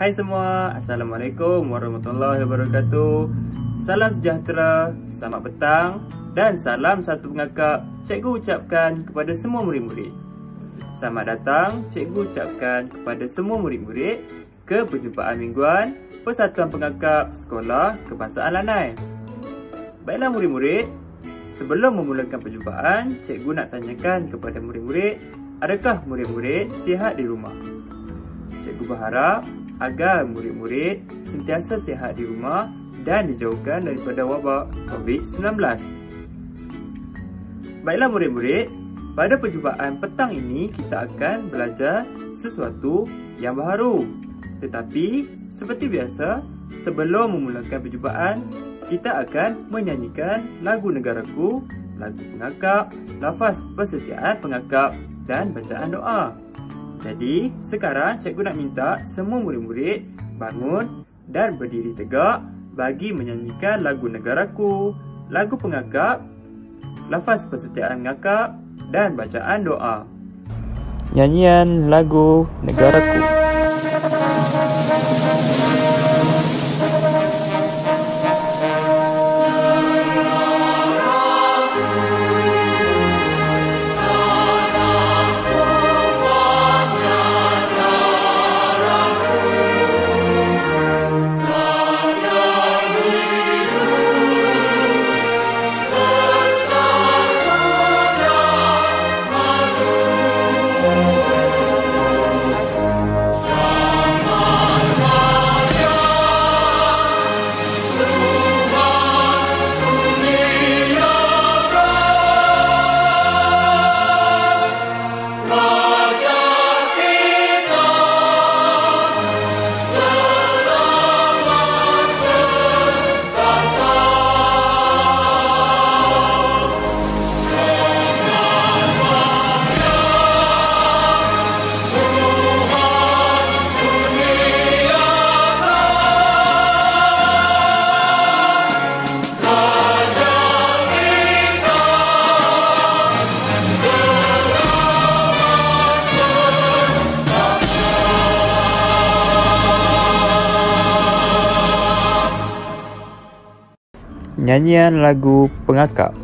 Hai semua, Assalamualaikum warahmatullahi wabarakatuh. Salam sejahtera, selamat petang dan salam satu pengakap cikgu ucapkan kepada semua murid-murid. Selamat datang cikgu ucapkan kepada semua murid-murid ke perjumpaan mingguan Persatuan Pengakap Sekolah Kebangsaan Lanai. Baiklah murid-murid, sebelum memulakan perjumpaan, cikgu nak tanyakan kepada murid-murid, adakah murid-murid sihat di rumah? Cikgu berharap agar murid-murid sentiasa sihat di rumah dan dijauhkan daripada wabak COVID-19. Baiklah murid-murid, pada perjumpaan petang ini kita akan belajar sesuatu yang baharu. Tetapi seperti biasa, sebelum memulakan perjumpaan, kita akan menyanyikan lagu Negaraku, lagu pengakap, lafaz persetiaan pengakap dan bacaan doa. Jadi, sekarang cikgu nak minta semua murid-murid bangun dan berdiri tegak bagi menyanyikan lagu Negaraku, lagu pengakap, lafaz persetiaan pengakap dan bacaan doa. Nyanyian lagu Negaraku. Nyanyian lagu pengakap.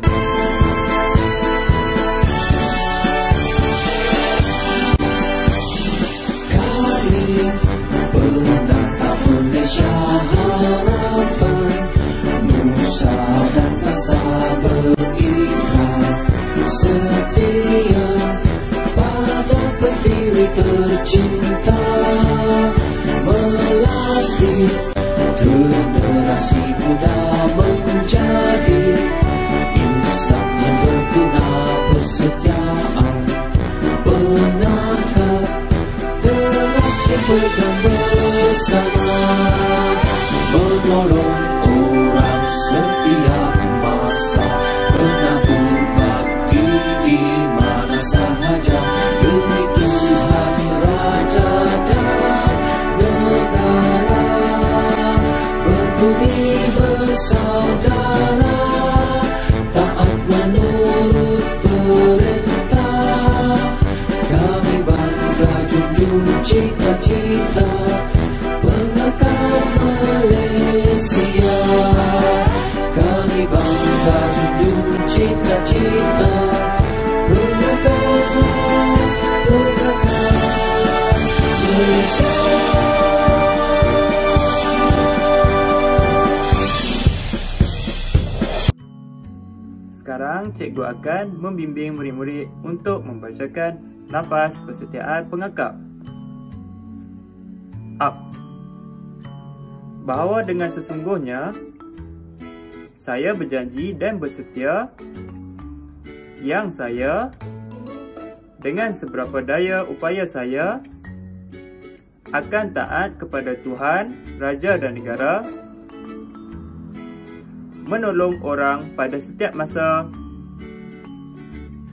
Generasi muda menjadi insan yang berguna, persetiaan pengakap, terus berpegang bersama, menolong orang setiap masa, pernah berbakti di mana sahaja demi Tuhan, Raja dan negara. Berbudi bersaudara, taat menurut perintah. Kami bangga junjung cita-cita pengakap Malaysia. Kami bangga junjung cita-cita pengakap Malaysia. Sekarang cikgu akan membimbing murid-murid untuk membacakan lafaz persetiaan pengakap. Up. Bahawa dengan sesungguhnya saya berjanji dan bersetia yang saya dengan seberapa daya upaya saya akan taat kepada Tuhan, Raja dan Negara, menolong orang pada setiap masa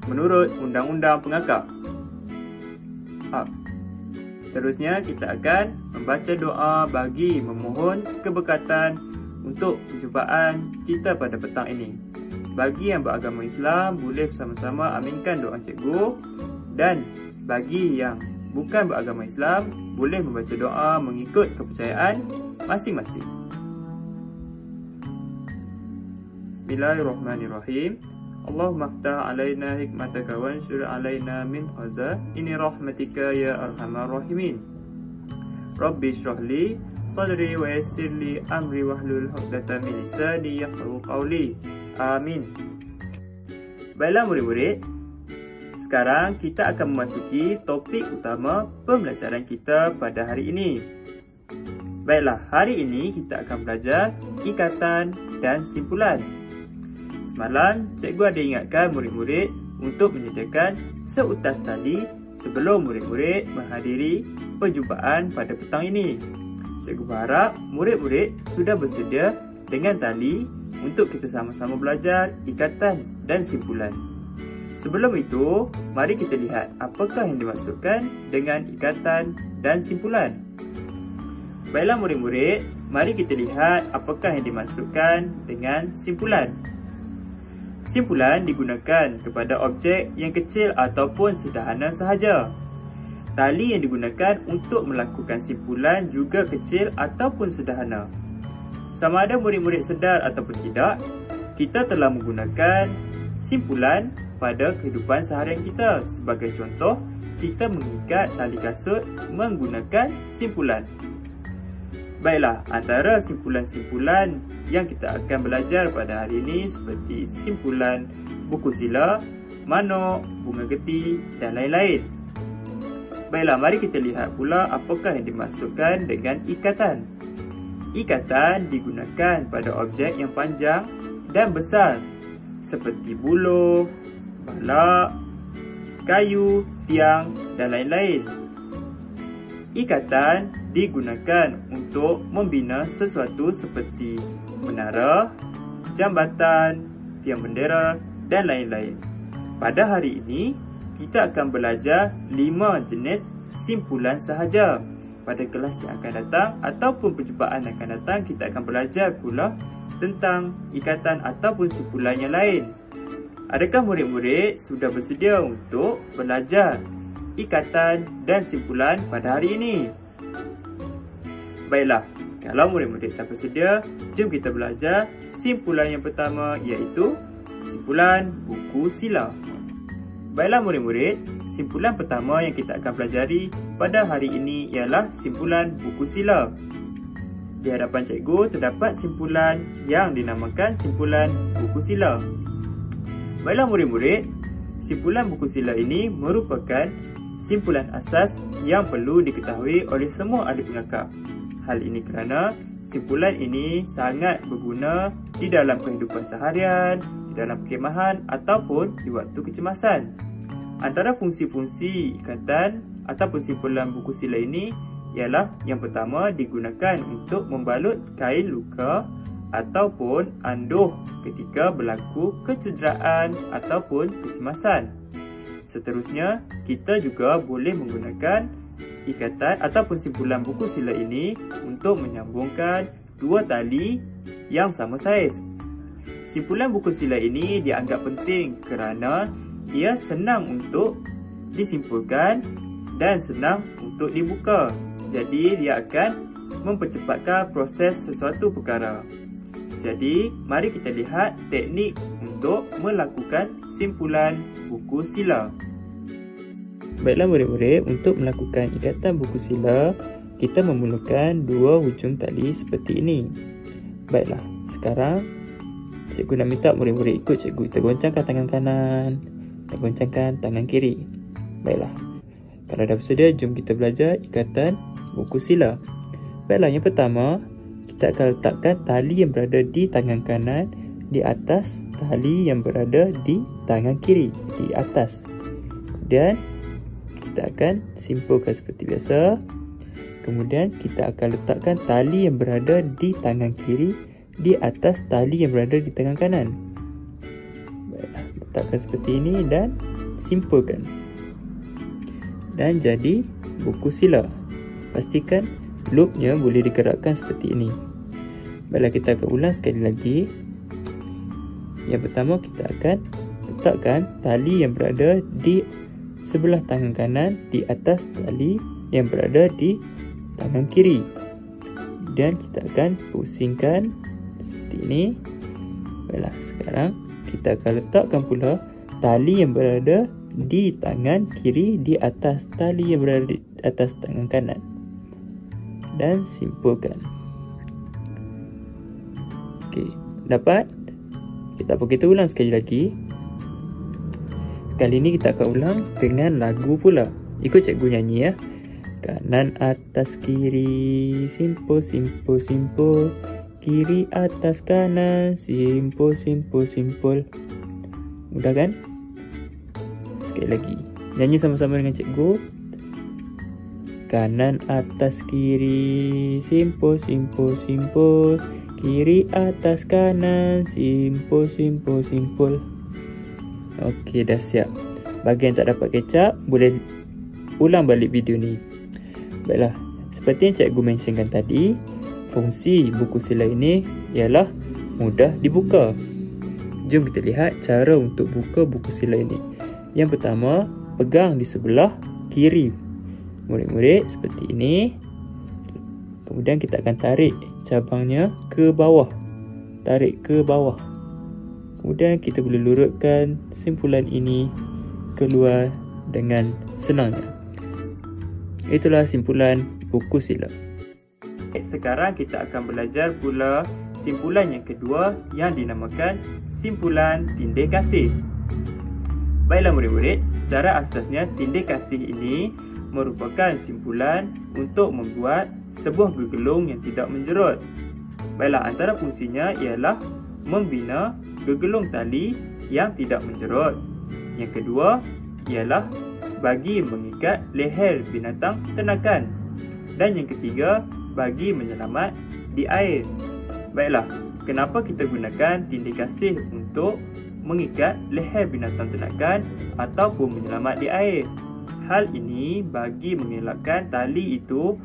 menurut Undang-Undang Pengakap. Seterusnya kita akan membaca doa bagi memohon keberkatan untuk perjumpaan kita pada petang ini. Bagi yang beragama Islam, boleh bersama-sama aminkan doa cikgu, dan bagi yang bukan beragama Islam boleh membaca doa mengikut kepercayaan masing-masing. Bismillahirrahmanirrahim. Allahumma aftah alaina hikmataka wa anshur alaina min khazaini rahmatika ya arhamar rahimin. Rabbi shrah li sadri wa yassir li amri wahlul 'uqdatam min lisani yafqahu qawli. Amin. Baiklah murid-murid, sekarang kita akan memasuki topik utama pembelajaran kita pada hari ini. Baiklah, hari ini kita akan belajar ikatan dan simpulan. Semalam, cikgu ada ingatkan murid-murid untuk menyediakan seutas tali sebelum murid-murid menghadiri perjumpaan pada petang ini. Cikgu berharap murid-murid sudah bersedia dengan tali untuk kita sama-sama belajar ikatan dan simpulan. Sebelum itu, mari kita lihat apakah yang dimaksudkan dengan ikatan dan simpulan. Baiklah murid-murid, mari kita lihat apakah yang dimaksudkan dengan simpulan. Simpulan digunakan kepada objek yang kecil ataupun sederhana sahaja. Tali yang digunakan untuk melakukan simpulan juga kecil ataupun sederhana. Sama ada murid-murid sedar ataupun tidak, kita telah menggunakan simpulan pada kehidupan seharian kita. Sebagai contoh, kita mengikat tali kasut menggunakan simpulan. Baiklah, antara simpulan-simpulan yang kita akan belajar pada hari ini seperti simpulan buku sila, manok, bunga geti dan lain-lain. Baiklah, mari kita lihat pula apakah yang dimaksudkan dengan ikatan. Ikatan digunakan pada objek yang panjang dan besar seperti buluh, balak, kayu, tiang dan lain-lain. Ikatan digunakan untuk membina sesuatu seperti menara, jambatan, tiang bendera dan lain-lain. Pada hari ini, kita akan belajar 5 jenis simpulan sahaja. Pada kelas yang akan datang ataupun perjumpaan yang akan datang, kita akan belajar pula tentang ikatan ataupun simpulan yang lain. Adakah murid-murid sudah bersedia untuk belajar ikatan dan simpulan pada hari ini? Baiklah, kalau murid-murid tak bersedia, jom kita belajar simpulan yang pertama, iaitu simpulan buku sila. Baiklah murid-murid, simpulan pertama yang kita akan pelajari pada hari ini ialah simpulan buku sila. Di hadapan cikgu terdapat simpulan yang dinamakan simpulan buku sila. Baiklah murid-murid, simpulan buku sila ini merupakan simpulan asas yang perlu diketahui oleh semua ahli pengakap. Hal ini kerana simpulan ini sangat berguna di dalam kehidupan seharian, di dalam perkhemahan ataupun di waktu kecemasan. Antara fungsi-fungsi ikatan ataupun simpulan buku sila ini ialah yang pertama, digunakan untuk membalut kain luka ataupun anduh ketika berlaku kecederaan ataupun kecemasan. Seterusnya, kita juga boleh menggunakan ikatan ataupun simpulan buku sila ini untuk menyambungkan dua tali yang sama saiz. Simpulan buku sila ini dianggap penting kerana ia senang untuk disimpulkan dan senang untuk dibuka. Jadi dia akan mempercepatkan proses sesuatu perkara. Jadi mari kita lihat teknik untuk melakukan simpulan buku sila. Baiklah murid-murid, untuk melakukan ikatan buku sila, kita memerlukan dua hujung tali seperti ini. Baiklah, sekarang cikgu nak minta murid-murid ikut cikgu. Kita goncangkan tangan kanan, kita goncangkan tangan kiri. Baiklah, kalau dah bersedia, jom kita belajar ikatan buku sila. Baiklah, yang pertama, kita akan letakkan tali yang berada di tangan kanan di atas tali yang berada di tangan kiri, di atas. Kemudian kita akan simpulkan seperti biasa. Kemudian kita akan letakkan tali yang berada di tangan kiri di atas tali yang berada di tangan kanan. Baiklah, letakkan seperti ini dan simpulkan. Dan jadi buku sila. Pastikan loopnya boleh digerakkan seperti ini. Baiklah, kita akan ulang sekali lagi. Yang pertama, kita akan letakkan tali yang berada di sebelah tangan kanan di atas tali yang berada di tangan kiri. Dan kita akan pusingkan seperti ini. Baiklah, sekarang kita akan letakkan pula tali yang berada di tangan kiri di atas tali yang berada di atas tangan kanan. Dan simpulkan. Okey, dapat? Kita ulang sekali lagi. Kali ini kita akan ulang dengan lagu pula. Ikut cikgu nyanyi ya. Kanan atas kiri, simpul simpul simpul. Kiri atas kanan, simpul simpul simpul. Mudah kan? Sekali lagi. Nyanyi sama-sama dengan cikgu. Kanan atas kiri, simpul simpul simpul. Kiri atas kanan, simpul simpul simpul. Okey, dah siap. Bagi yang tak dapat kecap, boleh ulang balik video ni. Baiklah, seperti yang cikgu mentionkan tadi, fungsi buku sila ini ialah mudah dibuka. Jom kita lihat cara untuk buka buku sila ini. Yang pertama, pegang di sebelah kiri. Murid-murid seperti ini. Kemudian kita akan tarik cabangnya ke bawah. Tarik ke bawah. Kemudian kita boleh lurutkan simpulan ini keluar dengan senangnya. Itulah simpulan buku sila. Sekarang kita akan belajar pula simpulan yang kedua yang dinamakan simpulan tindih kasih. Baiklah murid-murid, secara asasnya tindih kasih ini merupakan simpulan untuk membuat sebuah gegelung yang tidak menjerut. Baiklah, antara fungsinya ialah membina gegelung tali yang tidak menjerut. Yang kedua ialah bagi mengikat leher binatang ternakan. Dan yang ketiga, bagi menyelamat di air. Baiklah, kenapa kita gunakan tindih kasih untuk mengikat leher binatang ternakan ataupun menyelamat di air? Hal ini bagi mengelakkan tali itu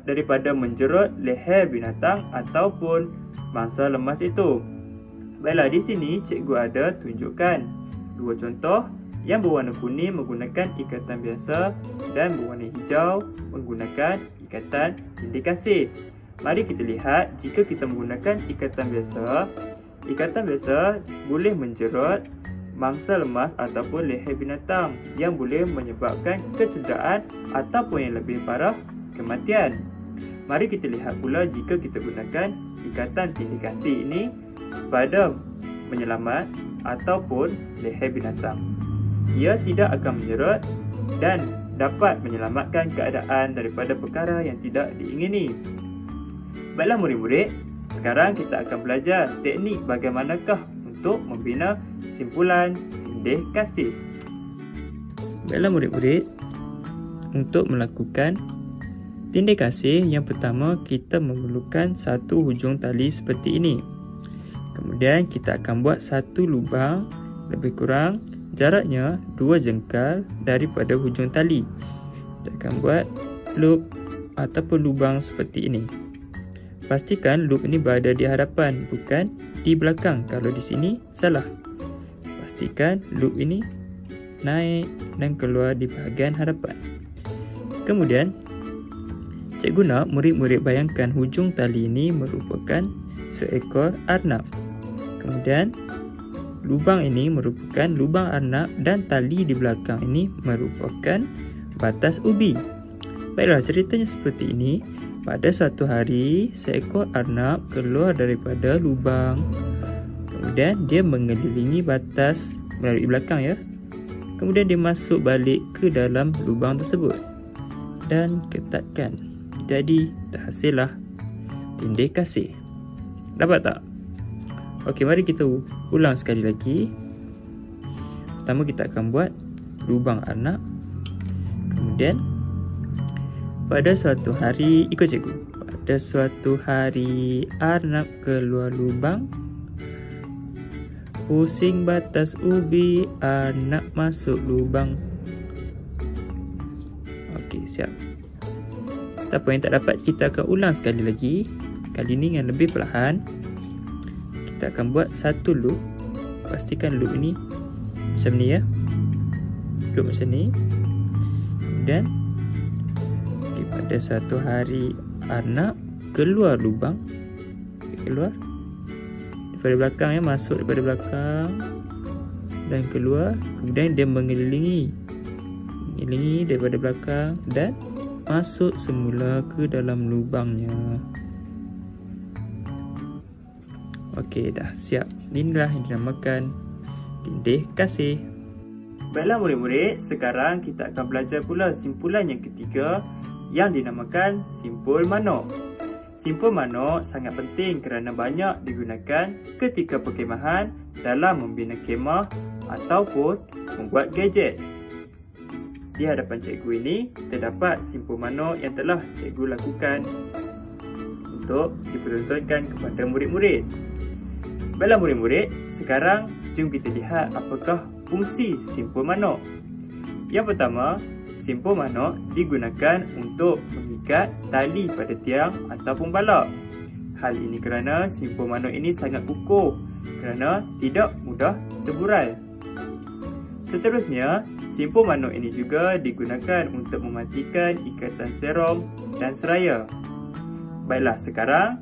daripada menjerut leher binatang ataupun mangsa lemas itu. Baiklah, di sini cikgu ada tunjukkan dua contoh. Yang berwarna kuning menggunakan ikatan biasa dan berwarna hijau menggunakan ikatan tindih kasih. Mari kita lihat, jika kita menggunakan ikatan biasa boleh menjerut mangsa lemas ataupun leher binatang yang boleh menyebabkan kecederaan ataupun yang lebih parah, kematian. Mari kita lihat pula jika kita gunakan ikatan tindih kasih ini pada menyelamat ataupun leher binatang. Ia tidak akan menjerut dan dapat menyelamatkan keadaan daripada perkara yang tidak diingini. Baiklah murid-murid, sekarang kita akan belajar teknik bagaimanakah untuk membina simpulan tindih kasih. Baiklah murid-murid, untuk melakukan tindih kasih, yang pertama kita memerlukan satu hujung tali seperti ini. Kemudian kita akan buat satu lubang lebih kurang jaraknya 2 jengkal daripada hujung tali. Kita akan buat loop ataupun lubang seperti ini. Pastikan loop ini berada di hadapan, bukan di belakang. Kalau di sini, salah. Pastikan loop ini naik dan keluar di bahagian hadapan. Kemudian, cikgu nak murid-murid bayangkan hujung tali ini merupakan seekor arnab. Kemudian, lubang ini merupakan lubang arnab dan tali di belakang ini merupakan batas ubi. Baiklah, ceritanya seperti ini. Pada suatu hari, seekor arnab keluar daripada lubang. Kemudian dia mengelilingi batas melalui belakang ya. Kemudian dia masuk balik ke dalam lubang tersebut dan ketatkan. Jadi terhasillah tindih kasih. Dapat tak? Okey, mari kita ulang sekali lagi. Pertama kita akan buat lubang arnab. Kemudian pada suatu hari, ikut cikgu. Pada suatu hari arnab keluar lubang. Pusing batas ubi, arnab masuk lubang. Okey, siap. Tak apa, yang tak dapat kita akan ulang sekali lagi. Kali ini yang lebih perlahan. Kita akan buat satu loop. Pastikan loop ini macam ni ya. ditutup macam ni. Kemudian pada satu hari Arnab keluar lubang, keluar daripada belakang ya, masuk daripada belakang dan keluar. Kemudian dia mengelilingi daripada belakang dan masuk semula ke dalam lubangnya. Okey, dah siap. Inilah yang dinamakan tindih kasih. Baiklah murid-murid, sekarang kita akan belajar pula simpulan yang ketiga yang dinamakan simpul manuk. Simpul manuk sangat penting kerana banyak digunakan ketika perkhemahan dalam membina kemah ataupun membuat gadget. Di hadapan cikgu ini terdapat simpul manuk yang telah cikgu lakukan untuk dipertontonkan kepada murid-murid. Baiklah murid-murid, sekarang jom kita lihat apakah fungsi simpul manuk. Yang pertama, simpul manuk digunakan untuk mengikat tali pada tiang ataupun balak. Hal ini kerana simpul manuk ini sangat kukuh kerana tidak mudah terburai. Seterusnya, simpul manuk ini juga digunakan untuk mematikan ikatan serom dan seraya. Baiklah, sekarang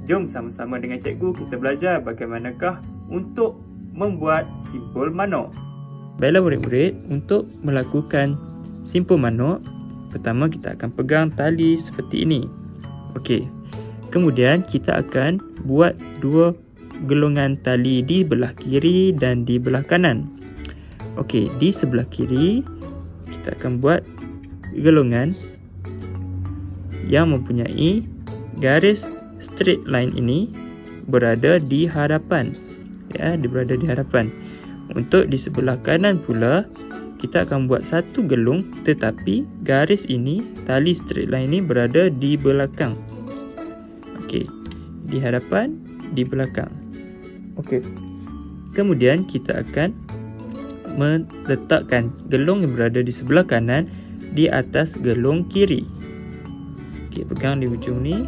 jom sama-sama dengan cikgu kita belajar bagaimanakah untuk membuat simpul manuk. Baiklah murid-murid, untuk melakukan simpul manuk, pertama kita akan pegang tali seperti ini. Okey. Kemudian kita akan buat dua gelungan tali di belah kiri dan di belah kanan. Okey, di sebelah kiri kita akan buat gelungan yang mempunyai garis straight line ini berada di hadapan. Ya, dia berada di hadapan. Untuk di sebelah kanan pula kita akan buat satu gelung, tetapi garis ini, tali straight line ini berada di belakang. Okey, di hadapan, di belakang. Okey. Kemudian kita akan meletakkan gelung yang berada di sebelah kanan di atas gelung kiri. Okey, pegang di ujung ni.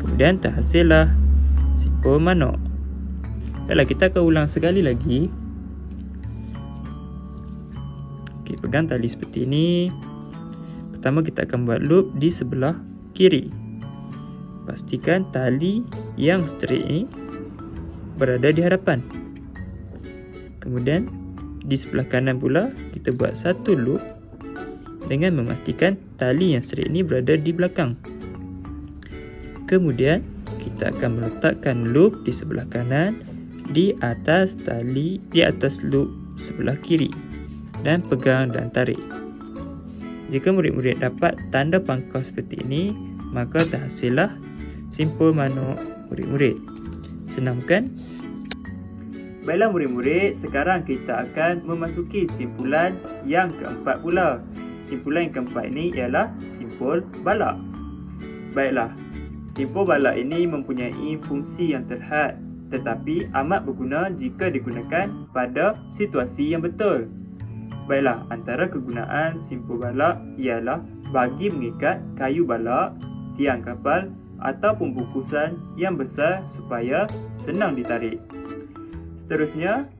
Kemudian terhasillah simpul manuk. Baiklah, kita akan ulang sekali lagi. Okey, pegang tali seperti ini. Pertama kita akan buat loop di sebelah kiri. Pastikan tali yang straight ini berada di hadapan. Kemudian di sebelah kanan pula kita buat satu loop dengan memastikan tali yang straight ini berada di belakang. Kemudian kita akan meletakkan loop di sebelah kanan di atas tali, di atas loop sebelah kiri dan pegang dan tarik. Jika murid-murid dapat tanda pangkau seperti ini, maka terhasillah simpul manuk murid-murid. Senang bukan? Baiklah murid-murid, sekarang kita akan memasuki simpulan yang keempat pula. Simpulan yang keempat ini ialah simpul balak. Baiklah, simpul balak ini mempunyai fungsi yang terhad, tetapi amat berguna jika digunakan pada situasi yang betul. Baiklah, antara kegunaan simpul balak ialah bagi mengikat kayu balak, tiang kapal ataupun bungkusan yang besar supaya senang ditarik. Seterusnya,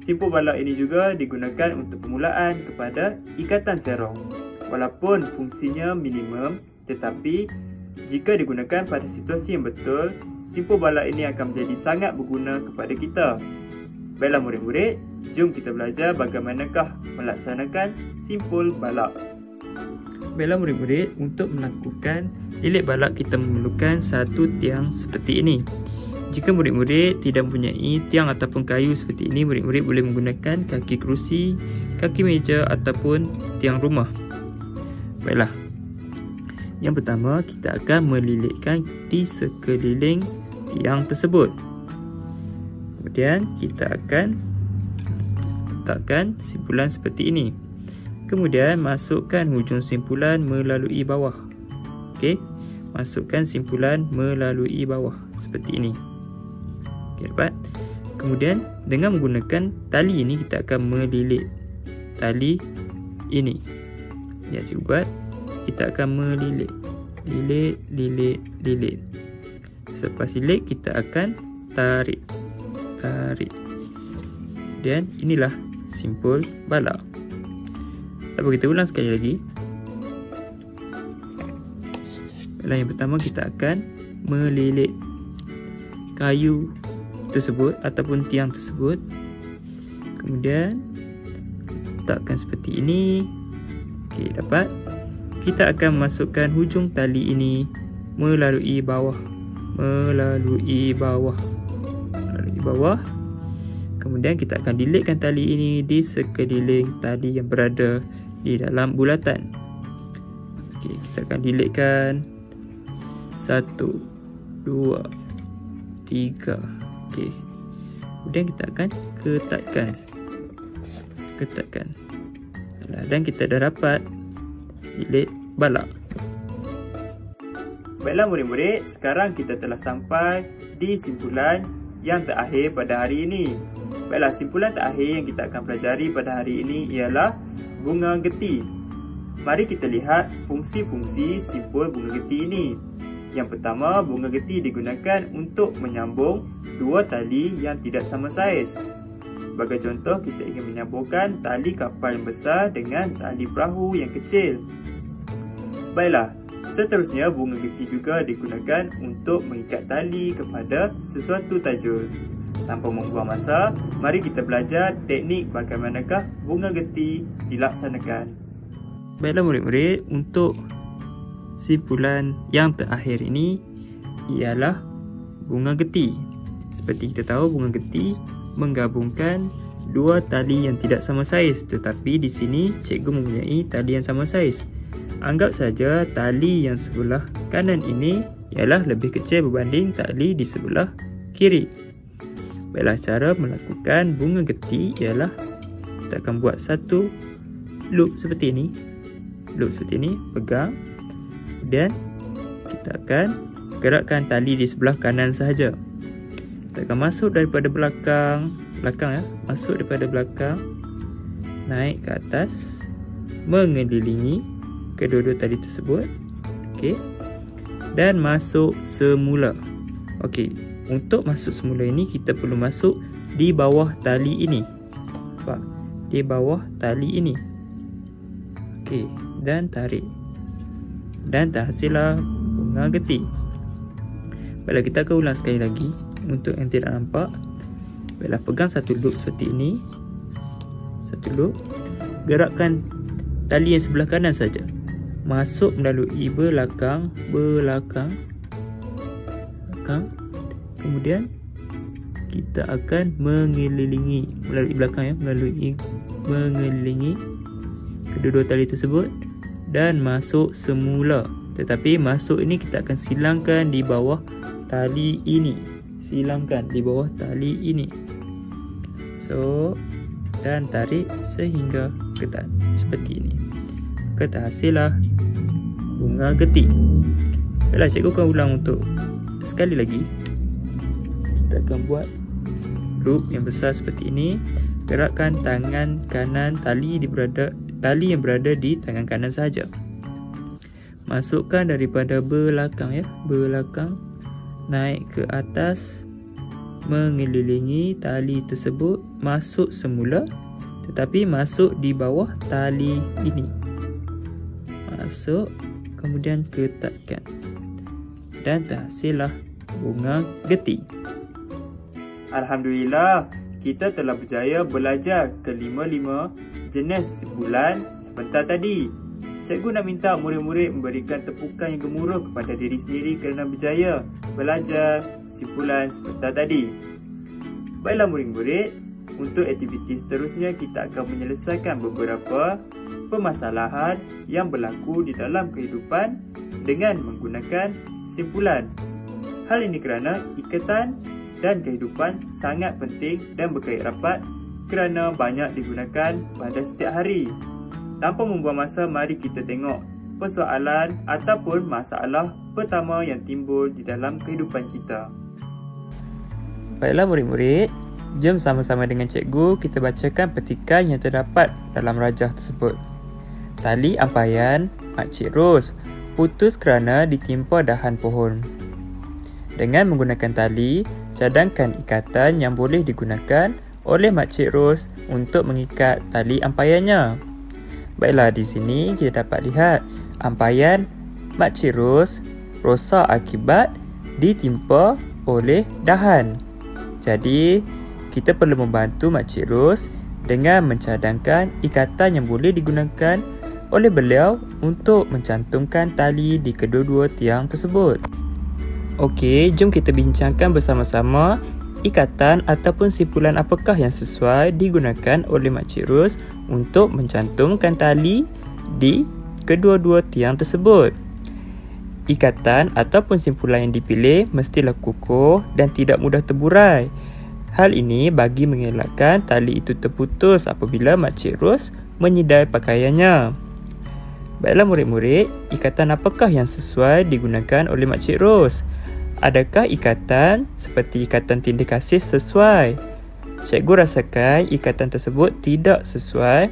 simpul balak ini juga digunakan untuk permulaan kepada ikatan serong. Walaupun fungsinya minimum, tetapi jika digunakan pada situasi yang betul, simpul balak ini akan menjadi sangat berguna kepada kita. Baiklah murid-murid, jom kita belajar bagaimanakah melaksanakan simpul balak. Baiklah murid-murid, untuk melakukan lilit balak kita memerlukan satu tiang seperti ini. Jika murid-murid tidak mempunyai tiang ataupun kayu seperti ini, murid-murid boleh menggunakan kaki kerusi, kaki meja ataupun tiang rumah. Baiklah. Yang pertama, kita akan melilitkan di sekeliling tiang tersebut. Kemudian kita akan letakkan simpulan seperti ini. Kemudian masukkan hujung simpulan melalui bawah. Okey, masukkan simpulan melalui bawah seperti ini. Okey, dapat. Kemudian dengan menggunakan tali ini kita akan melilit tali ini. Ya, cikgu buat. Kita akan melilit, lilit. Selepas lilit kita akan tarik. Dan inilah simpul balak. Tak apa, kita ulang sekali lagi. Baiklah, yang pertama kita akan melilit kayu tersebut ataupun tiang tersebut. Kemudian letakkan seperti ini. Okey, dapat. Kita akan masukkan hujung tali ini melalui bawah. Kemudian kita akan lilitkan tali ini di sekeliling tali yang berada di dalam bulatan. Okey, kita akan lilitkan 1, 2, 3. Okey. Kemudian kita akan ketatkan. Dan kita dah dapat lilit balak. Baiklah murid-murid, sekarang kita telah sampai di simpulan yang terakhir pada hari ini. Baiklah, simpulan terakhir yang kita akan pelajari pada hari ini ialah bunga geti. Mari kita lihat fungsi-fungsi simpul bunga geti ini. Yang pertama, bunga geti digunakan untuk menyambung dua tali yang tidak sama saiz. Sebagai contoh, kita ingin menyambungkan tali kapal yang besar dengan tali perahu yang kecil. Baiklah, seterusnya bunga geti juga digunakan untuk mengikat tali kepada sesuatu tajul. Tanpa membuang masa, mari kita belajar teknik bagaimanakah bunga geti dilaksanakan. Baiklah murid-murid, untuk simpulan yang terakhir ini ialah bunga geti. Seperti kita tahu, bunga geti menggabungkan dua tali yang tidak sama saiz, tetapi di sini cikgu mempunyai tali yang sama saiz. Anggap saja tali yang sebelah kanan ini ialah lebih kecil berbanding tali di sebelah kiri. Baiklah, cara melakukan bunga geti ialah kita akan buat satu loop seperti ini. Pegang. Kemudian kita akan gerakkan tali di sebelah kanan sahaja. Kita akan masuk daripada belakang ya, masuk daripada belakang, naik ke atas, mengelilingi kedua-dua tali tersebut. Okey. Dan masuk semula. Okey, untuk masuk semula ini kita perlu masuk di bawah tali ini. Nampak? Di bawah tali ini. Okey, dan tarik. Dan terhasillah bunga geti. Baiklah, kita akan ulang sekali lagi untuk yang tidak nampak. Baiklah, pegang satu loop seperti ini. Satu loop. Gerakkan tali yang sebelah kanan saja. Masuk melalui belakang. Kemudian kita akan mengelilingi melalui belakang ya, mengelilingi kedua-dua tali tersebut dan masuk semula. Tetapi masuk ini kita akan silangkan di bawah tali ini. So, dan tarik sehingga ketat seperti ini. Terhasillah bunga geti. Baiklah, cikgu akan ulang untuk sekali lagi. Kita akan buat loop yang besar seperti ini. Gerakkan tangan kanan, tali yang berada di tangan kanan sahaja. Masukkan daripada belakang ya, naik ke atas, mengelilingi tali tersebut, masuk semula, tetapi masuk di bawah tali ini. Masuk, kemudian ketatkan. Dan terhasillah bunga geti. Alhamdulillah, kita telah berjaya belajar kelima-lima jenis simpulan sebentar tadi. Cikgu nak minta murid-murid memberikan tepukan yang gemuruh kepada diri sendiri kerana berjaya belajar simpulan sebentar tadi. Baiklah murid-murid, untuk aktiviti seterusnya kita akan menyelesaikan beberapa permasalahan yang berlaku di dalam kehidupan dengan menggunakan simpulan. Hal ini kerana ikatan dan kehidupan sangat penting dan berkait rapat kerana banyak digunakan pada setiap hari. Tanpa membuang masa, mari kita tengok persoalan ataupun masalah pertama yang timbul di dalam kehidupan kita. Baiklah murid-murid, jom sama-sama dengan cikgu kita bacakan petikan yang terdapat dalam rajah tersebut. Tali ampaian Makcik Ros putus kerana ditimpa dahan pohon. Dengan menggunakan tali, cadangkan ikatan yang boleh digunakan oleh Makcik Ros untuk mengikat tali ampaiannya. Baiklah, di sini kita dapat lihat ampaian Makcik Ros rosak akibat ditimpa oleh dahan. Jadi, kita perlu membantu Makcik Ros dengan mencadangkan ikatan yang boleh digunakan oleh beliau untuk mencantumkan tali di kedua-dua tiang tersebut. Okey, jom kita bincangkan bersama-sama ikatan ataupun simpulan apakah yang sesuai digunakan oleh Makcik Ros untuk mencantumkan tali di kedua-dua tiang tersebut. Ikatan ataupun simpulan yang dipilih mestilah kukuh dan tidak mudah terburai. Hal ini bagi mengelakkan tali itu terputus apabila Makcik Ros menyidai pakaiannya. Baiklah murid-murid, ikatan apakah yang sesuai digunakan oleh Makcik Ros? Adakah ikatan seperti ikatan tindih kasih sesuai? Cikgu rasakan ikatan tersebut tidak sesuai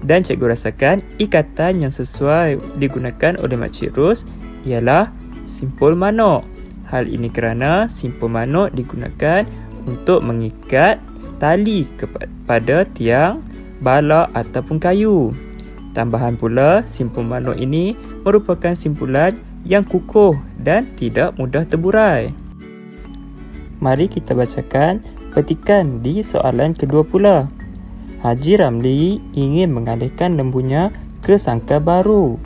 dan cikgu rasakan ikatan yang sesuai digunakan oleh Makcik Ros ialah simpul manuk. Hal ini kerana simpul manuk digunakan untuk mengikat tali kepada tiang, balak ataupun kayu. Tambahan pula, simpul manuk ini merupakan simpulan yang kukuh dan tidak mudah terburai. Mari kita bacakan petikan di soalan kedua pula. Haji Ramli ingin mengalihkan lembunya ke sangkar baru.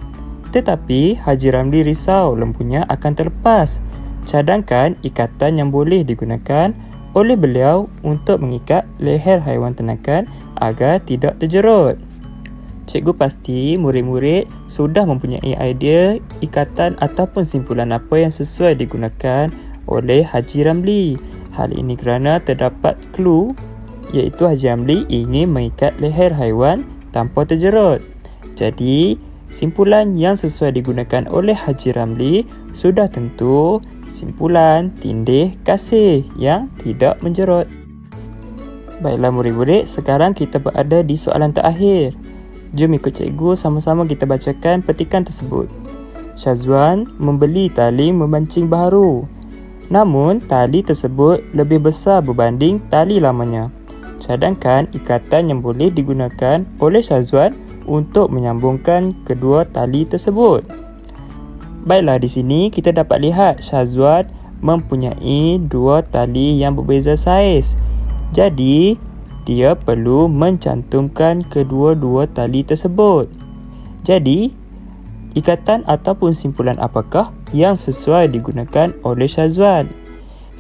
Tetapi Haji Ramli risau lembunya akan terlepas. Cadangkan ikatan yang boleh digunakan oleh beliau untuk mengikat leher haiwan ternakan agar tidak terjerut. Cikgu pasti murid-murid sudah mempunyai idea ikatan ataupun simpulan apa yang sesuai digunakan oleh Haji Ramli. Hal ini kerana terdapat clue iaitu Haji Ramli ingin mengikat leher haiwan tanpa terjerut. Jadi, simpulan yang sesuai digunakan oleh Haji Ramli sudah tentu simpulan tindih kasih yang tidak menjerut. Baiklah murid-murid, sekarang kita berada di soalan terakhir. Jom ikut cikgu sama-sama kita bacakan petikan tersebut. Syazwan membeli tali memancing baharu. Namun, tali tersebut lebih besar berbanding tali lamanya. Cadangkan ikatan yang boleh digunakan oleh Syazwan untuk menyambungkan kedua tali tersebut. Baiklah, di sini kita dapat lihat Syazwan mempunyai dua tali yang berbeza saiz. Jadi, dia perlu mencantumkan kedua-dua tali tersebut. Jadi, ikatan ataupun simpulan apakah yang sesuai digunakan oleh Syazwan?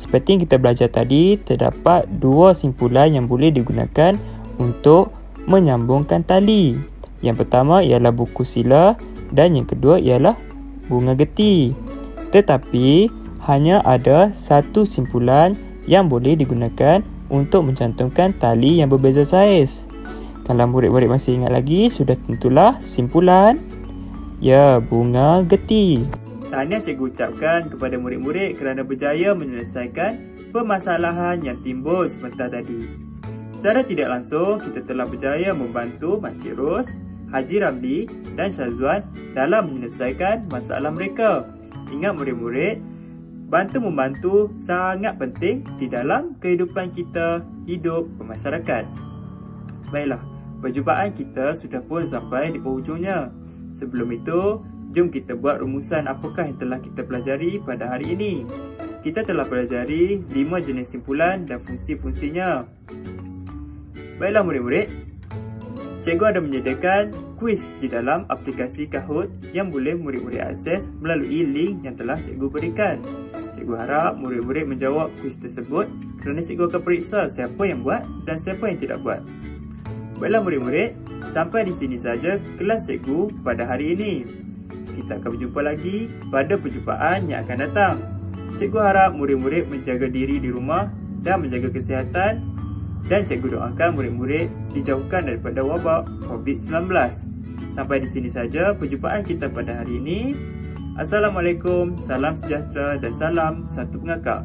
Seperti yang kita belajar tadi, terdapat dua simpulan yang boleh digunakan untuk menyambungkan tali. Yang pertama ialah buku sila dan yang kedua ialah bunga geti. Tetapi, hanya ada satu simpulan yang boleh digunakan untuk mencantumkan tali yang berbeza saiz. Kalau murid-murid masih ingat lagi, sudah tentulah simpulan bunga geti. Tahniah cikgu ucapkan kepada murid-murid kerana berjaya menyelesaikan permasalahan yang timbul sebentar tadi. Secara tidak langsung, kita telah berjaya membantu Makcik Ros, Haji Ramli dan Syazwan dalam menyelesaikan masalah mereka. Ingat murid-murid, bantu-membantu sangat penting di dalam kehidupan kita hidup bermasyarakat. Baiklah, perjumpaan kita sudah pun sampai di penghujungnya. Sebelum itu, jom kita buat rumusan apakah yang telah kita pelajari pada hari ini. Kita telah pelajari 5 jenis simpulan dan fungsi-fungsinya. Baiklah murid-murid, cikgu ada menyediakan kuis di dalam aplikasi Kahoot yang boleh murid-murid akses melalui link yang telah cikgu berikan. Cikgu harap murid-murid menjawab kuis tersebut kerana cikgu akan periksa siapa yang buat dan siapa yang tidak buat. Baiklah murid-murid, sampai di sini saja kelas cikgu pada hari ini. Kita akan berjumpa lagi pada perjumpaan yang akan datang. Cikgu harap murid-murid menjaga diri di rumah dan menjaga kesihatan, dan cikgu doakan murid-murid dijauhkan daripada wabak COVID-19. Sampai di sini saja perjumpaan kita pada hari ini. Assalamualaikum, salam sejahtera dan salam satu pengakak.